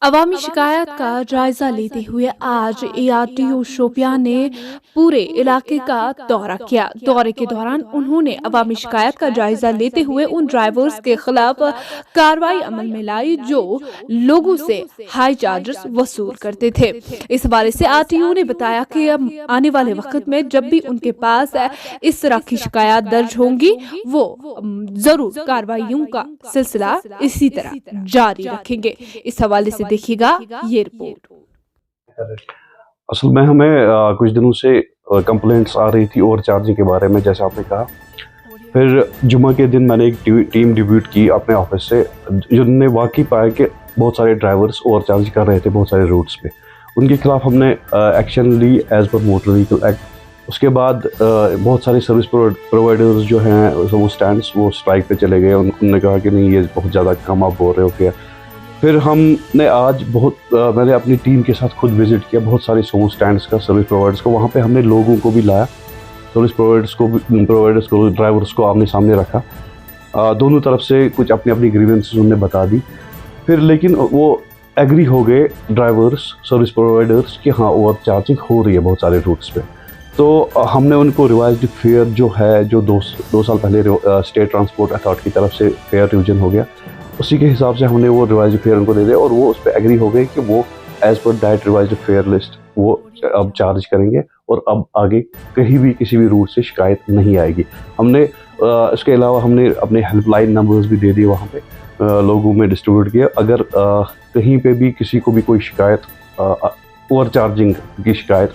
अवामी शिकायत का जायजा लेते हुए आज एआरटीओ शोपियां ने पूरे इलाके का दौरा किया। दौरे के दौरान उन्होंने अवामी शिकायत का जायजा लेते हुए उन ड्राइवर्स के खिलाफ कार्रवाई अमल में लाई जो लोगों से हाई चार्जेस वसूल करते थे। इस हवाले से आरटीओ ने बताया कि अब आने वाले वक्त में जब भी उनके पास इस तरह की शिकायत दर्ज होंगी वो जरूर कार्रवाइयों का सिलसिला इसी तरह जारी रखेंगे। इस हवाले से देखिएगा ये रिपोर्ट। असल में हमें कुछ दिनों से कंप्लेंट्स आ रही थी ओवर चार्जिंग के बारे में, जैसे आपने कहा। फिर जुम्मा के दिन मैंने एक टीम डिब्यूट की अपने ऑफिस से, जिनने वाकई पाया कि बहुत सारे ड्राइवर्स ओवर चार्ज कर रहे थे बहुत सारे रूट्स पे। उनके खिलाफ हमने एक्शन ली एज पर मोटर व्हीकल एक्ट। उसके बाद बहुत सारे सर्विस प्रोवाइडर्स जो हैं वो स्टैंड्स वो स्ट्राइक पे चले गए। उन्होंने कहा कि नहीं, ये बहुत ज़्यादा कम आप बोल रहे हो क्या। फिर हमने आज मैंने अपनी टीम के साथ खुद विज़िट किया बहुत सारे सोमो स्टैंड्स का, सर्विस प्रोवाइडर्स को। वहाँ पे हमने लोगों को भी लाया, सर्विस प्रोवाइडर्स को ड्राइवर्स को आमने सामने रखा। दोनों तरफ से कुछ अपनी अपनी ग्रीवेंसेस उन्होंने बता दी। फिर लेकिन वो एग्री हो गए ड्राइवर्स, सर्विस प्रोवाइडर्स कि हाँ, ओवर चार्जिंग हो रही है बहुत सारे रूट्स पे। तो हमने उनको रिवाइज्ड फेयर जो है, जो दो साल पहले स्टेट ट्रांसपोर्ट अथॉरिटी की तरफ से फेयर रिविजन हो गया, उसी के हिसाब से हमने वो रिवाइज्ड फेयर उनको दे दिया। और वो उस पर एग्री हो गए कि वो as per that revised fair list वो अब चार्ज करेंगे और अब आगे कहीं भी किसी भी रूट से शिकायत नहीं आएगी। हमने इसके अलावा हमने अपने हेल्पलाइन नंबर्स भी दे दिए, वहाँ पे लोगों में डिस्ट्रीब्यूट किया। अगर कहीं पे भी किसी को भी कोई शिकायत ओवर चार्जिंग की शिकायत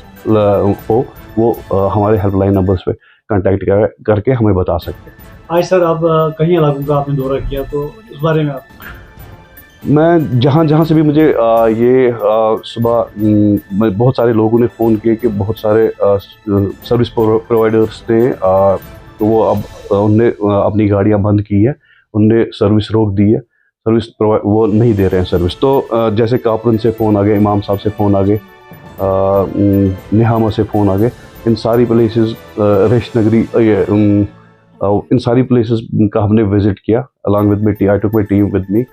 हो, वो हमारे हेल्पलाइन नंबर्स पे कांटेक्ट करके हमें बता सकते हैं। आज सर आप कई इलाकों का आपने दौरा किया, तो इस बारे में आप? मैं जहाँ से भी मुझे सुबह बहुत सारे लोगों ने फ़ोन किए कि बहुत सारे सर्विस प्रोवाइडर्स थे, तो वो अब उनने अपनी गाड़ियाँ बंद की है, उनने सर्विस रोक दी है, वो नहीं दे रहे हैं सर्विस। तो जैसे कापरन से फ़ोन आ गए, इमाम साहब से फ़ोन आ गए, निहामा से फ़ोन आ गए। इन सारी प्लेसेस, रेश नगरी, इन सारी प्लेसेस का हमने विज़िट किया along with my team. I took my team with me.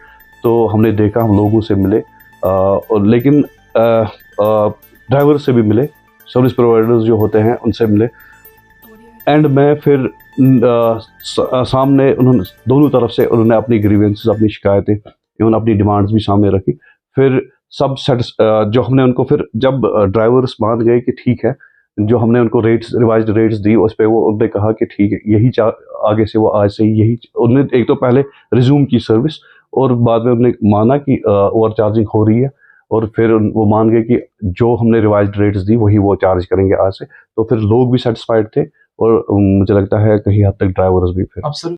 तो हमने देखा, हम लोगों से मिले, और लेकिन ड्राइवर से भी मिले, सर्विस प्रोवाइडर्स जो होते हैं उनसे मिले। एंड में फिर सामने उन्होंने दोनों तरफ से उन्होंने अपनी ग्रीवेंसेस, अपनी शिकायतें, इवन अपनी डिमांड्स भी सामने रखी। फिर सब जो हमने उनको, फिर जब ड्राइवर्स मान गए कि ठीक है, जो हमने उनको रिवाइज्ड रेट्स दी, उस पर वो उन्होंने कहा कि ठीक है, यही आगे से वो आज से यही, उन्होंने एक तो पहले रिज्यूम की सर्विस और बाद में उन्होंने माना कि ओवर चार्जिंग हो रही है, और फिर वो मान गए कि जो हमने रिवाइज्ड रेट्स दी वही वो चार्ज करेंगे आज से। तो फिर लोग भी सेटिस्फाइड थे, और मुझे लगता है कहीं हद तक ड्राइवर्स भी। फिर